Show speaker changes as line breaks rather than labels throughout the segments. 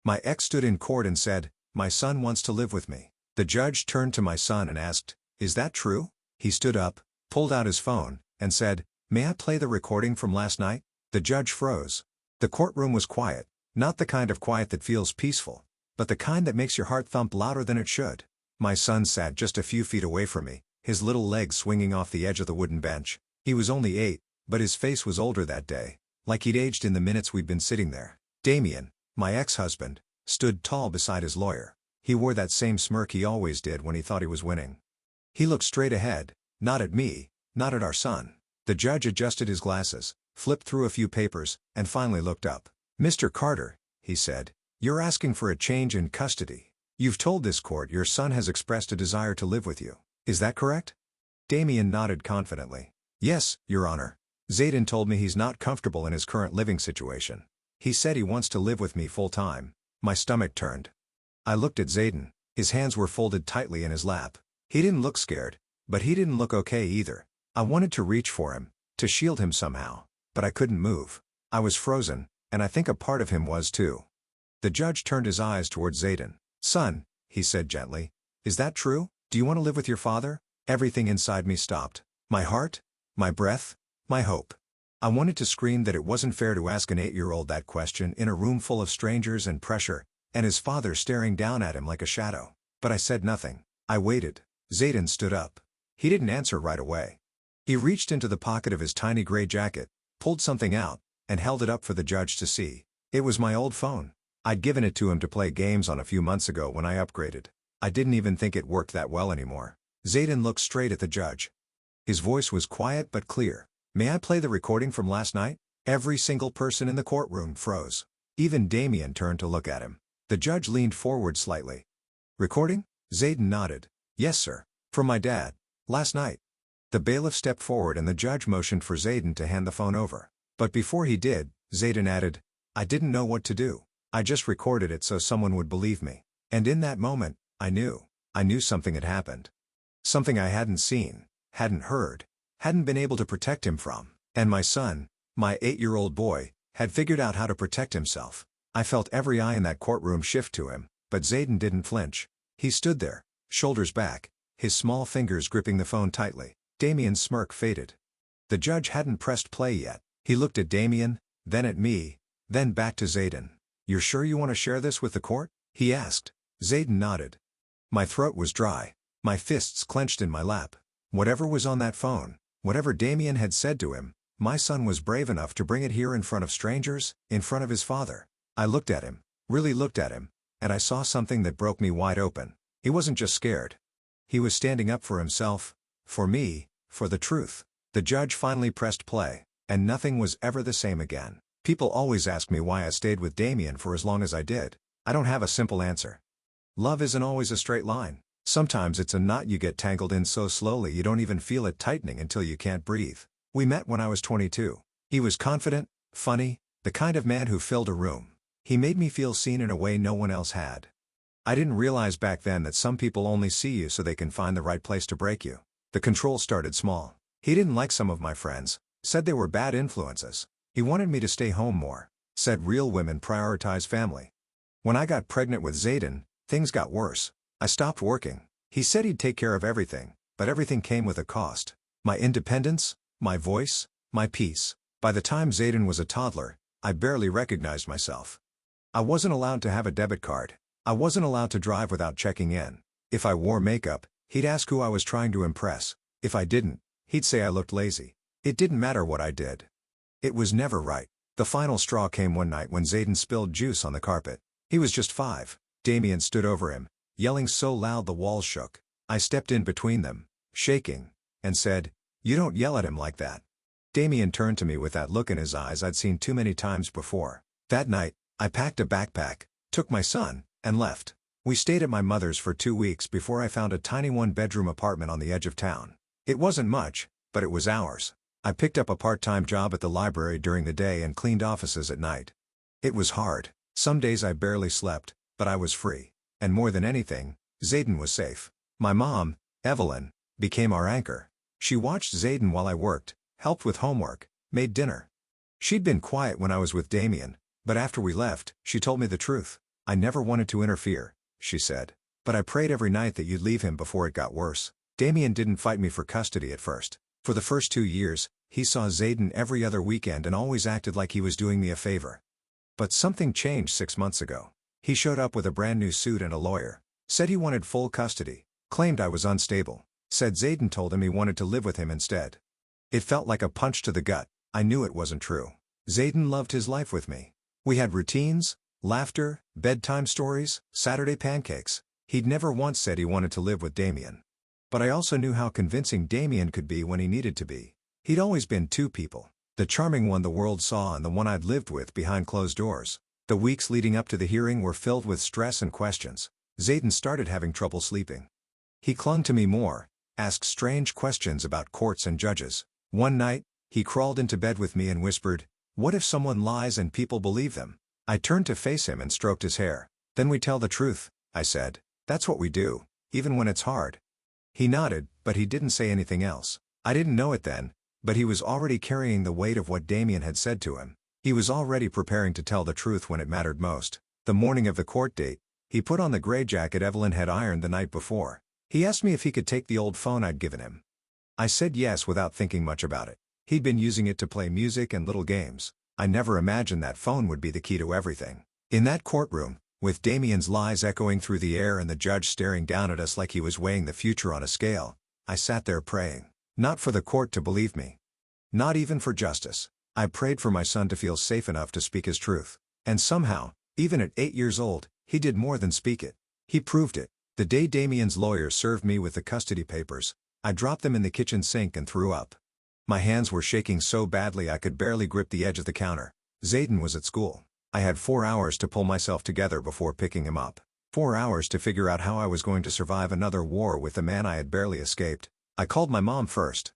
My ex stood in court and said, "My son wants to live with me." The judge turned to my son and asked, "Is that true?" He stood up, pulled out his phone, and said, "May I play the recording from last night?" The judge froze. The courtroom was quiet, not the kind of quiet that feels peaceful, but the kind that makes your heart thump louder than it should. My son sat just a few feet away from me, his little legs swinging off the edge of the wooden bench. He was only 8, but his face was older that day, like he'd aged in the minutes we'd been sitting there. Damian, my ex-husband, stood tall beside his lawyer. He wore that same smirk he always did when he thought he was winning. He looked straight ahead, not at me, not at our son. The judge adjusted his glasses, flipped through a few papers, and finally looked up. "Mr. Carter," he said, "you're asking for a change in custody. You've told this court your son has expressed a desire to live with you. Is that correct?" Damian nodded confidently. "Yes, Your Honor. Zayden told me he's not comfortable in his current living situation. He said he wants to live with me full-time." My stomach turned. I looked at Zayden. His hands were folded tightly in his lap. He didn't look scared, but he didn't look okay either. I wanted to reach for him, to shield him somehow, but I couldn't move. I was frozen, and I think a part of him was too. The judge turned his eyes towards Zayden. "Son," he said gently, "is that true? Do you want to live with your father?" Everything inside me stopped. My heart, my breath, my hope. I wanted to scream that it wasn't fair to ask an 8-year-old that question in a room full of strangers and pressure, and his father staring down at him like a shadow. But I said nothing. I waited. Zayden stood up. He didn't answer right away. He reached into the pocket of his tiny gray jacket, pulled something out, and held it up for the judge to see. It was my old phone. I'd given it to him to play games on a few months ago when I upgraded. I didn't even think it worked that well anymore. Zayden looked straight at the judge. His voice was quiet but clear. "May I play the recording from last night?" Every single person in the courtroom froze. Even Damian turned to look at him. The judge leaned forward slightly. "Recording?" Zayden nodded. "Yes, sir. From my dad. Last night." The bailiff stepped forward and the judge motioned for Zayden to hand the phone over. But before he did, Zayden added, "I didn't know what to do. I just recorded it so someone would believe me." And in that moment, I knew something had happened. Something I hadn't seen, hadn't heard, hadn't been able to protect him from. And my son, my 8-year-old boy, had figured out how to protect himself. I felt every eye in that courtroom shift to him, but Zayden didn't flinch. He stood there, shoulders back, his small fingers gripping the phone tightly. Damian's smirk faded. The judge hadn't pressed play yet. He looked at Damian, then at me, then back to Zayden. "You're sure you want to share this with the court?" he asked. Zayden nodded. My throat was dry. My fists clenched in my lap. Whatever was on that phone, whatever Damian had said to him, my son was brave enough to bring it here in front of strangers, in front of his father. I looked at him, really looked at him, and I saw something that broke me wide open. He wasn't just scared. He was standing up for himself, for me, for the truth. The judge finally pressed play, and nothing was ever the same again. People always ask me why I stayed with Damian for as long as I did. I don't have a simple answer. Love isn't always a straight line. Sometimes it's a knot you get tangled in so slowly you don't even feel it tightening until you can't breathe. We met when I was 22. He was confident, funny, the kind of man who filled a room. He made me feel seen in a way no one else had. I didn't realize back then that some people only see you so they can find the right place to break you. The control started small. He didn't like some of my friends, said they were bad influences. He wanted me to stay home more, said real women prioritize family. When I got pregnant with Zayden, things got worse. I stopped working. He said he'd take care of everything, but everything came with a cost. My independence, my voice, my peace. By the time Zayden was a toddler, I barely recognized myself. I wasn't allowed to have a debit card. I wasn't allowed to drive without checking in. If I wore makeup, he'd ask who I was trying to impress. If I didn't, he'd say I looked lazy. It didn't matter what I did. It was never right. The final straw came one night when Zayden spilled juice on the carpet. He was just 5. Damian stood over him, yelling so loud the walls shook. I stepped in between them, shaking, and said, "You don't yell at him like that." Damian turned to me with that look in his eyes I'd seen too many times before. That night, I packed a backpack, took my son, and left. We stayed at my mother's for 2 weeks before I found a tiny one-bedroom apartment on the edge of town. It wasn't much, but it was ours. I picked up a part-time job at the library during the day and cleaned offices at night. It was hard. Some days I barely slept, but I was free. And more than anything, Zayden was safe. My mom, Evelyn, became our anchor. She watched Zayden while I worked, helped with homework, made dinner. She'd been quiet when I was with Damian, but after we left, she told me the truth. I never wanted to interfere, she said. But I prayed every night that you'd leave him before it got worse. Damian didn't fight me for custody at first. For the first 2 years, he saw Zayden every other weekend and always acted like he was doing me a favor. But something changed 6 months ago. He showed up with a brand new suit and a lawyer. Said he wanted full custody. Claimed I was unstable. Said Zayden told him he wanted to live with him instead. It felt like a punch to the gut. I knew it wasn't true. Zayden loved his life with me. We had routines, laughter, bedtime stories, Saturday pancakes. He'd never once said he wanted to live with Damian. But I also knew how convincing Damian could be when he needed to be. He'd always been two people. The charming one the world saw and the one I'd lived with behind closed doors. The weeks leading up to the hearing were filled with stress and questions. Zayden started having trouble sleeping. He clung to me more, asked strange questions about courts and judges. One night, he crawled into bed with me and whispered, "What if someone lies and people believe them?" I turned to face him and stroked his hair. "Then we tell the truth," I said. "That's what we do, even when it's hard." He nodded, but he didn't say anything else. I didn't know it then, but he was already carrying the weight of what Damian had said to him. He was already preparing to tell the truth when it mattered most. The morning of the court date, he put on the gray jacket Evelyn had ironed the night before. He asked me if he could take the old phone I'd given him. I said yes without thinking much about it. He'd been using it to play music and little games. I never imagined that phone would be the key to everything. In that courtroom, with Damian's lies echoing through the air and the judge staring down at us like he was weighing the future on a scale, I sat there praying. Not for the court to believe me. Not even for justice. I prayed for my son to feel safe enough to speak his truth. And somehow, even at 8 years old, he did more than speak it. He proved it. The day Damian's lawyer served me with the custody papers, I dropped them in the kitchen sink and threw up. My hands were shaking so badly I could barely grip the edge of the counter. Zayden was at school. I had 4 hours to pull myself together before picking him up. 4 hours to figure out how I was going to survive another war with the man I had barely escaped. I called my mom first.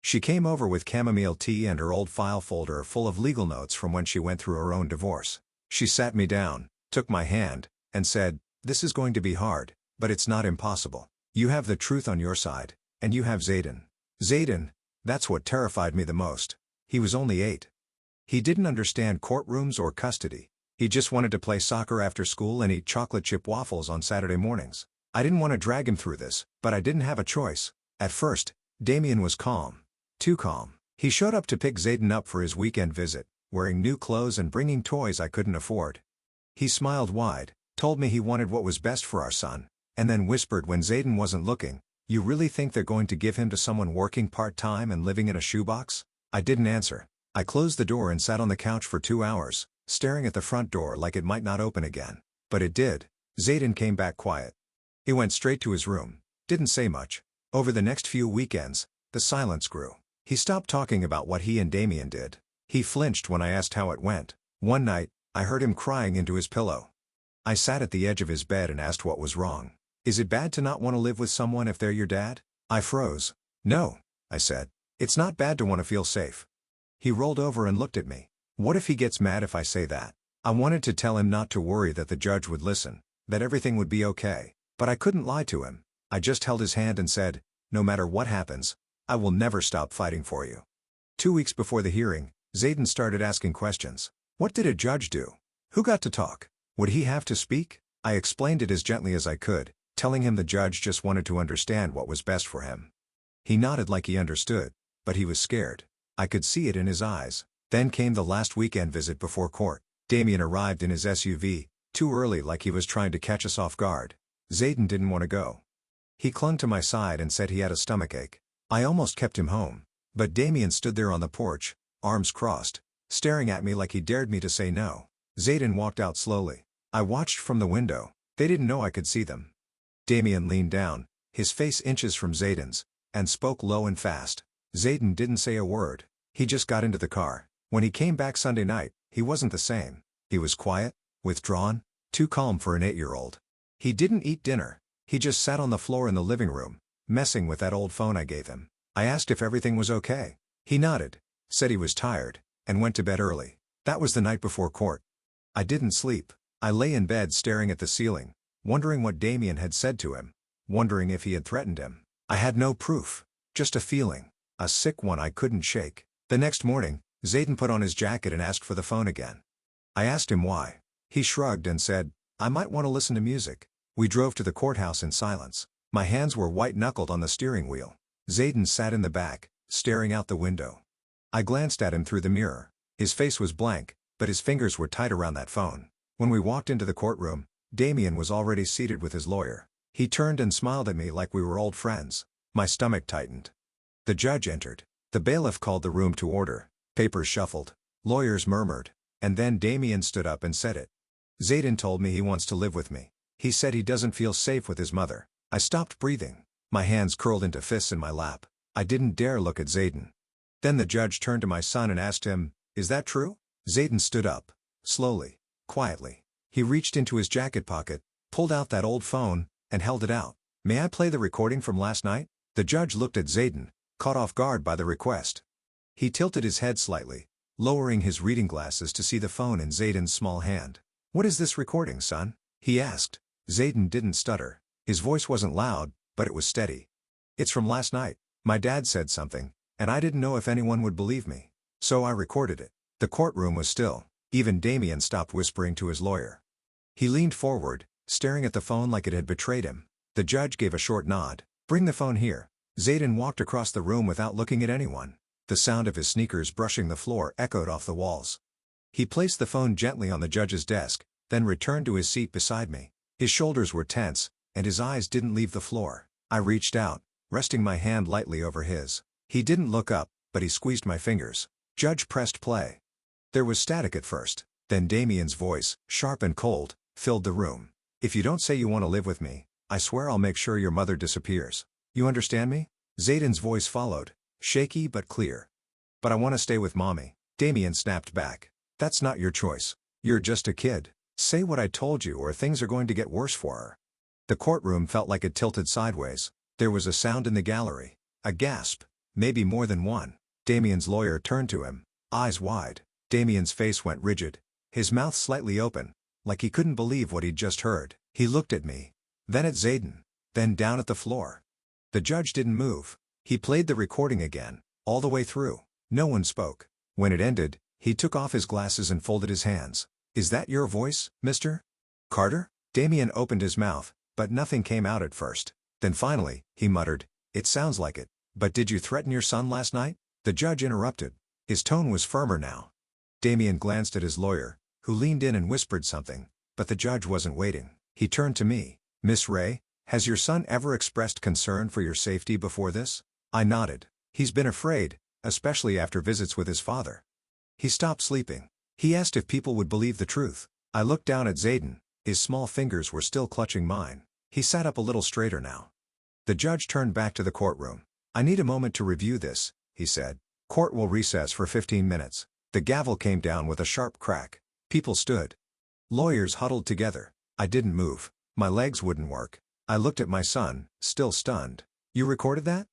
She came over with chamomile tea and her old file folder full of legal notes from when she went through her own divorce. She sat me down, took my hand, and said, "This is going to be hard, but it's not impossible. You have the truth on your side, and you have Zayden." Zayden, that's what terrified me the most. He was only 8. He didn't understand courtrooms or custody. He just wanted to play soccer after school and eat chocolate chip waffles on Saturday mornings. I didn't want to drag him through this, but I didn't have a choice. At first, Damian was calm. Too calm. He showed up to pick Zayden up for his weekend visit, wearing new clothes and bringing toys I couldn't afford. He smiled wide, told me he wanted what was best for our son, and then whispered when Zayden wasn't looking, "You really think they're going to give him to someone working part-time and living in a shoebox?" I didn't answer. I closed the door and sat on the couch for 2 hours, staring at the front door like it might not open again. But it did. Zayden came back quiet. He went straight to his room. Didn't say much. Over the next few weekends, the silence grew. He stopped talking about what he and Damian did. He flinched when I asked how it went. One night, I heard him crying into his pillow. I sat at the edge of his bed and asked what was wrong. "Is it bad to not want to live with someone if they're your dad?" I froze. "No," I said. "It's not bad to want to feel safe." He rolled over and looked at me. "What if he gets mad if I say that?" I wanted to tell him not to worry, that the judge would listen, that everything would be okay. But I couldn't lie to him. I just held his hand and said, "No matter what happens, I will never stop fighting for you." 2 weeks before the hearing, Zayden started asking questions. What did a judge do? Who got to talk? Would he have to speak? I explained it as gently as I could, telling him the judge just wanted to understand what was best for him. He nodded like he understood, but he was scared. I could see it in his eyes. Then came the last weekend visit before court. Damian arrived in his SUV, too early, like he was trying to catch us off guard. Zayden didn't want to go. He clung to my side and said he had a stomachache. I almost kept him home. But Damian stood there on the porch, arms crossed, staring at me like he dared me to say no. Zayden walked out slowly. I watched from the window. They didn't know I could see them. Damian leaned down, his face inches from Zayden's, and spoke low and fast. Zayden didn't say a word. He just got into the car. When he came back Sunday night, he wasn't the same. He was quiet, withdrawn, too calm for an 8-year-old. He didn't eat dinner. He just sat on the floor in the living room, messing with that old phone I gave him. I asked if everything was okay. He nodded, said he was tired, and went to bed early. That was the night before court. I didn't sleep. I lay in bed staring at the ceiling, wondering what Damian had said to him, wondering if he had threatened him. I had no proof, just a feeling, a sick one I couldn't shake. The next morning, Zayden put on his jacket and asked for the phone again. I asked him why. He shrugged and said, I might want to listen to music. We drove to the courthouse in silence. My hands were white-knuckled on the steering wheel. Zayden sat in the back, staring out the window. I glanced at him through the mirror. His face was blank, but his fingers were tight around that phone. When we walked into the courtroom, Damian was already seated with his lawyer. He turned and smiled at me like we were old friends. My stomach tightened. The judge entered. The bailiff called the room to order. Papers shuffled. Lawyers murmured. And then Damian stood up and said it. Zayden told me he wants to live with me. He said he doesn't feel safe with his mother. I stopped breathing. My hands curled into fists in my lap. I didn't dare look at Zayden. Then the judge turned to my son and asked him, "Is that true?" Zayden stood up. Slowly. Quietly. He reached into his jacket pocket, pulled out that old phone, and held it out. "May I play the recording from last night?" The judge looked at Zayden, caught off guard by the request. He tilted his head slightly, lowering his reading glasses to see the phone in Zayden's small hand. "What is this recording, son?" he asked. Zayden didn't stutter. His voice wasn't loud, but it was steady. "It's from last night. My dad said something, and I didn't know if anyone would believe me. So I recorded it." The courtroom was still. Even Damian stopped whispering to his lawyer. He leaned forward, staring at the phone like it had betrayed him. The judge gave a short nod. "Bring the phone here." Zayden walked across the room without looking at anyone. The sound of his sneakers brushing the floor echoed off the walls. He placed the phone gently on the judge's desk, then returned to his seat beside me. His shoulders were tense, and his eyes didn't leave the floor. I reached out, resting my hand lightly over his. He didn't look up, but he squeezed my fingers. Judge pressed play. There was static at first. Then Damian's voice, sharp and cold, filled the room. "If you don't say you want to live with me, I swear I'll make sure your mother disappears. You understand me?" Zayden's voice followed, shaky but clear. "But I want to stay with mommy." Damian snapped back. "That's not your choice. You're just a kid. Say what I told you or things are going to get worse for her." The courtroom felt like it tilted sideways. There was a sound in the gallery. A gasp. Maybe more than one. Damian's lawyer turned to him, eyes wide. Damian's face went rigid. His mouth slightly open, like he couldn't believe what he'd just heard. He looked at me. Then at Zayden. Then down at the floor. The judge didn't move. He played the recording again, all the way through. No one spoke. When it ended, he took off his glasses and folded his hands. "Is that your voice, Mr. Carter?" Damian opened his mouth, but nothing came out at first. Then finally, he muttered, "It sounds like it. But did you threaten your son last night?" The judge interrupted. His tone was firmer now. Damian glanced at his lawyer, who leaned in and whispered something, but the judge wasn't waiting. He turned to me. "Miss Ray, has your son ever expressed concern for your safety before this?" I nodded. "He's been afraid, especially after visits with his father. He stopped sleeping. He asked if people would believe the truth." I looked down at Zayden. His small fingers were still clutching mine. He sat up a little straighter now. The judge turned back to the courtroom. "I need a moment to review this," he said. "Court will recess for 15 minutes. The gavel came down with a sharp crack. People stood. Lawyers huddled together. I didn't move. My legs wouldn't work. I looked at my son, still stunned. "You recorded that?"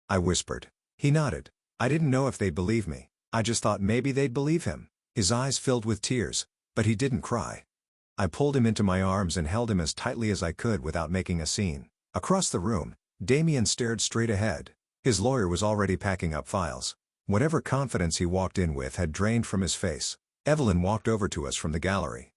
I whispered. He nodded. "I didn't know if they'd believe me. I just thought maybe they'd believe him." His eyes filled with tears, but he didn't cry. I pulled him into my arms and held him as tightly as I could without making a scene. Across the room, Damian stared straight ahead. His lawyer was already packing up files. Whatever confidence he walked in with had drained from his face. Evelyn walked over to us from the gallery.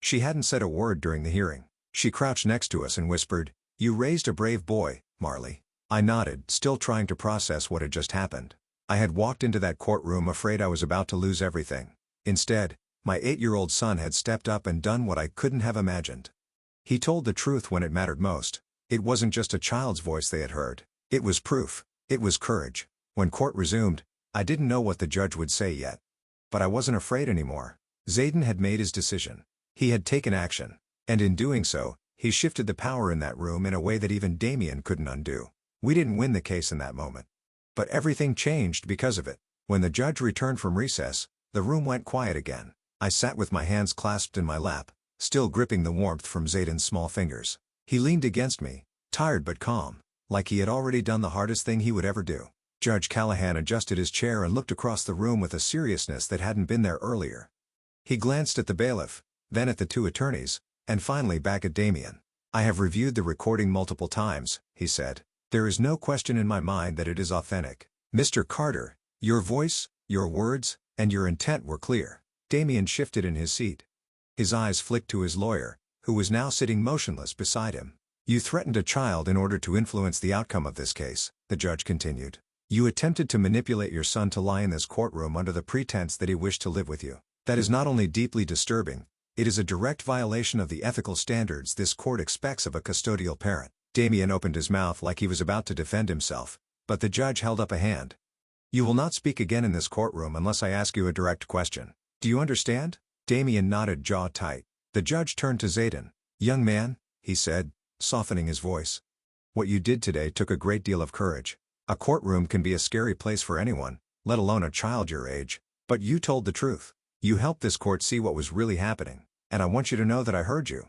She hadn't said a word during the hearing. She crouched next to us and whispered, "You raised a brave boy, Marley." I nodded, still trying to process what had just happened. I had walked into that courtroom afraid I was about to lose everything. Instead, my 8-year-old son had stepped up and done what I couldn't have imagined. He told the truth when it mattered most. It wasn't just a child's voice they had heard. It was proof. It was courage. When court resumed, I didn't know what the judge would say yet. But I wasn't afraid anymore. Zayden had made his decision. He had taken action. And in doing so, he shifted the power in that room in a way that even Damian couldn't undo. We didn't win the case in that moment. But everything changed because of it. When the judge returned from recess, the room went quiet again. I sat with my hands clasped in my lap, still gripping the warmth from Zayden's small fingers. He leaned against me, tired but calm, like he had already done the hardest thing he would ever do. Judge Callahan adjusted his chair and looked across the room with a seriousness that hadn't been there earlier. He glanced at the bailiff, then at the 2 attorneys, and finally back at Damian. "I have reviewed the recording multiple times," he said. "There is no question in my mind that it is authentic. Mr. Carter, your voice, your words, and your intent were clear." Damian shifted in his seat. His eyes flicked to his lawyer, who was now sitting motionless beside him. "You threatened a child in order to influence the outcome of this case," the judge continued. "You attempted to manipulate your son to lie in this courtroom under the pretense that he wished to live with you. That is not only deeply disturbing, it is a direct violation of the ethical standards this court expects of a custodial parent." Damian opened his mouth like he was about to defend himself, but the judge held up a hand. "You will not speak again in this courtroom unless I ask you a direct question. Do you understand?" Damian nodded, jaw tight. The judge turned to Zayden. "Young man," he said, softening his voice, "what you did today took a great deal of courage. A courtroom can be a scary place for anyone, let alone a child your age. But you told the truth. You helped this court see what was really happening, and I want you to know that I heard you."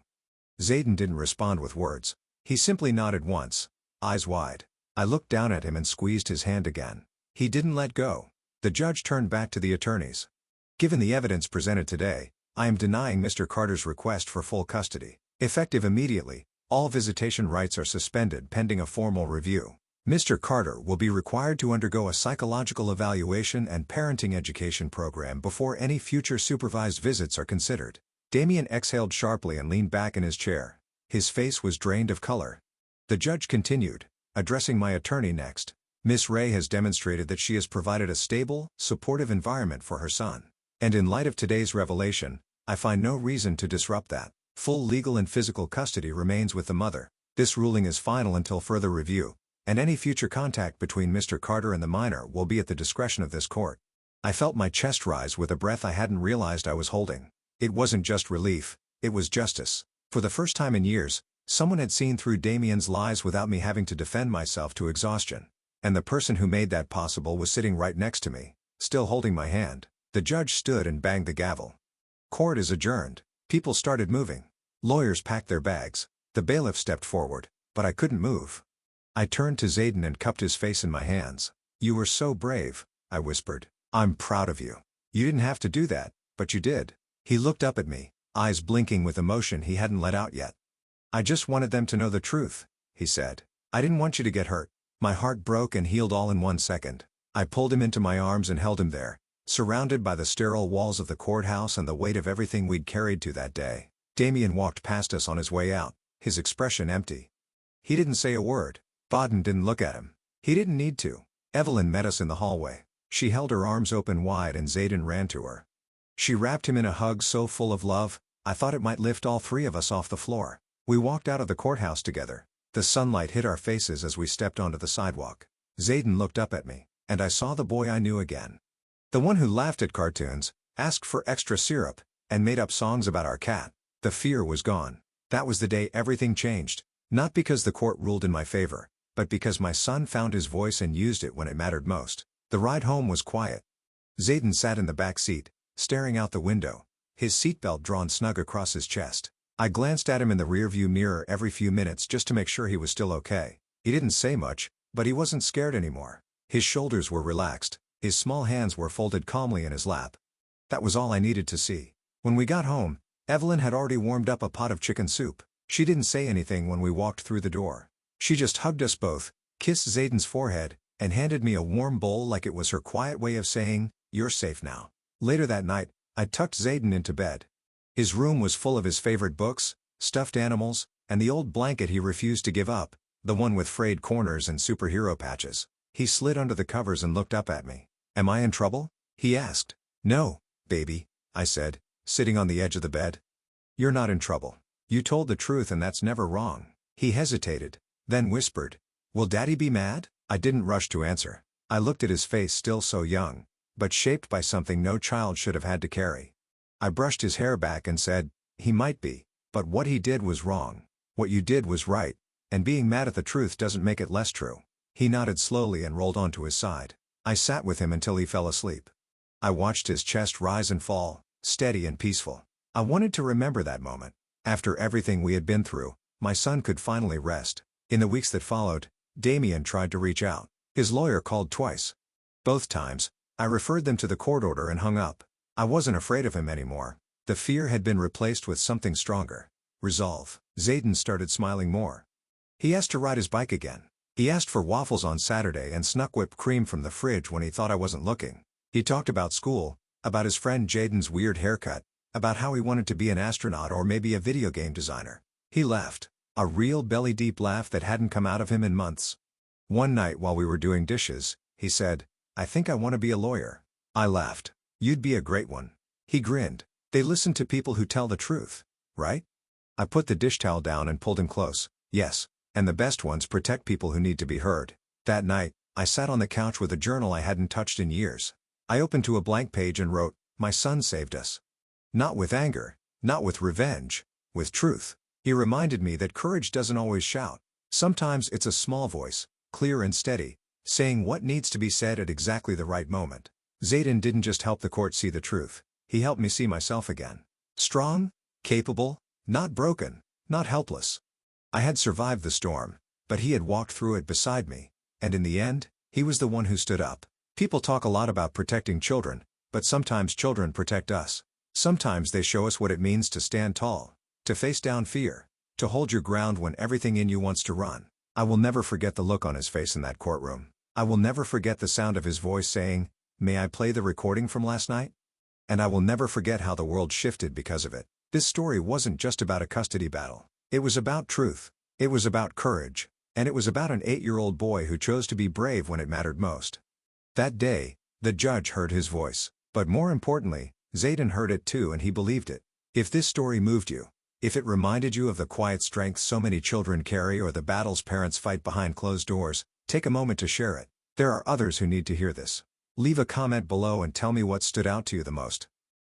Zayden didn't respond with words. He simply nodded once, eyes wide. I looked down at him and squeezed his hand again. He didn't let go. The judge turned back to the attorneys. "Given the evidence presented today, I am denying Mr. Carter's request for full custody. Effective immediately, all visitation rights are suspended pending a formal review. Mr. Carter will be required to undergo a psychological evaluation and parenting education program before any future supervised visits are considered." Damian exhaled sharply and leaned back in his chair. His face was drained of color. The judge continued, addressing my attorney next. "Miss Ray has demonstrated that she has provided a stable, supportive environment for her son. And in light of today's revelation, I find no reason to disrupt that. Full legal and physical custody remains with the mother. This ruling is final until further review, and any future contact between Mr. Carter and the minor will be at the discretion of this court." I felt my chest rise with a breath I hadn't realized I was holding. It wasn't just relief, it was justice. For the first time in years, someone had seen through Damian's lies without me having to defend myself to exhaustion. And the person who made that possible was sitting right next to me, still holding my hand. The judge stood and banged the gavel. "Court is adjourned." People started moving. Lawyers packed their bags. The bailiff stepped forward, but I couldn't move. I turned to Zayden and cupped his face in my hands. "You were so brave," I whispered. "I'm proud of you. You didn't have to do that, but you did." He looked up at me, eyes blinking with emotion he hadn't let out yet. "I just wanted them to know the truth," he said. "I didn't want you to get hurt." My heart broke and healed all in 1 second. I pulled him into my arms and held him there, surrounded by the sterile walls of the courthouse and the weight of everything we'd carried to that day. Damian walked past us on his way out, his expression empty. He didn't say a word. Baden didn't look at him. He didn't need to. Evelyn met us in the hallway. She held her arms open wide and Zayden ran to her. She wrapped him in a hug so full of love, I thought it might lift all three of us off the floor. We walked out of the courthouse together. The sunlight hit our faces as we stepped onto the sidewalk. Zayden looked up at me, and I saw the boy I knew again. The one who laughed at cartoons, asked for extra syrup, and made up songs about our cat. The fear was gone. That was the day everything changed. Not because the court ruled in my favor, but because my son found his voice and used it when it mattered most. The ride home was quiet. Zayden sat in the back seat, staring out the window, his seatbelt drawn snug across his chest. I glanced at him in the rearview mirror every few minutes just to make sure he was still okay. He didn't say much, but he wasn't scared anymore. His shoulders were relaxed, his small hands were folded calmly in his lap. That was all I needed to see. When we got home, Evelyn had already warmed up a pot of chicken soup. She didn't say anything when we walked through the door. She just hugged us both, kissed Zayden's forehead, and handed me a warm bowl like it was her quiet way of saying, "You're safe now." Later that night, I tucked Zayden into bed. His room was full of his favorite books, stuffed animals, and the old blanket he refused to give up, the one with frayed corners and superhero patches. He slid under the covers and looked up at me. "Am I in trouble?" he asked. "No, baby," I said, sitting on the edge of the bed. "You're not in trouble. You told the truth and that's never wrong." He hesitated, then whispered, "Will Daddy be mad?" I didn't rush to answer. I looked at his face, still so young, but shaped by something no child should have had to carry. I brushed his hair back and said, "He might be, but what he did was wrong. What you did was right, and being mad at the truth doesn't make it less true." He nodded slowly and rolled onto his side. I sat with him until he fell asleep. I watched his chest rise and fall, steady and peaceful. I wanted to remember that moment. After everything we had been through, my son could finally rest. In the weeks that followed, Damian tried to reach out. His lawyer called twice. Both times, I referred them to the court order and hung up. I wasn't afraid of him anymore. The fear had been replaced with something stronger. Resolve. Zayden started smiling more. He asked to ride his bike again. He asked for waffles on Saturday and snuck whipped cream from the fridge when he thought I wasn't looking. He talked about school, about his friend Jaden's weird haircut, about how he wanted to be an astronaut or maybe a video game designer. He laughed. A real belly-deep laugh that hadn't come out of him in months. One night while we were doing dishes, he said, "I think I want to be a lawyer." I laughed. "You'd be a great one." He grinned. "They listen to people who tell the truth, right?" I put the dish towel down and pulled him close. "Yes, and the best ones protect people who need to be heard." That night, I sat on the couch with a journal I hadn't touched in years. I opened to a blank page and wrote, "My son saved us." Not with anger, not with revenge, with truth. He reminded me that courage doesn't always shout. Sometimes it's a small voice, clear and steady, saying what needs to be said at exactly the right moment. Zayden didn't just help the court see the truth, he helped me see myself again. Strong, capable, not broken, not helpless. I had survived the storm, but he had walked through it beside me, and in the end, he was the one who stood up. People talk a lot about protecting children, but sometimes children protect us. Sometimes they show us what it means to stand tall, to face down fear, to hold your ground when everything in you wants to run. I will never forget the look on his face in that courtroom. I will never forget the sound of his voice saying, "May I play the recording from last night?" And I will never forget how the world shifted because of it. This story wasn't just about a custody battle. It was about truth. It was about courage. And it was about an 8-year-old boy who chose to be brave when it mattered most. That day, the judge heard his voice. But more importantly, Zayden heard it too and he believed it. If this story moved you, if it reminded you of the quiet strength so many children carry or the battles parents fight behind closed doors, take a moment to share it. There are others who need to hear this. Leave a comment below and tell me what stood out to you the most.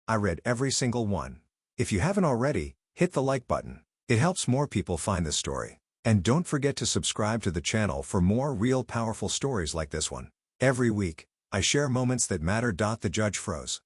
I read every single one. If you haven't already, hit the like button. It helps more people find this story. And don't forget to subscribe to the channel for more real powerful stories like this one. Every week, I share moments that matter. The judge froze.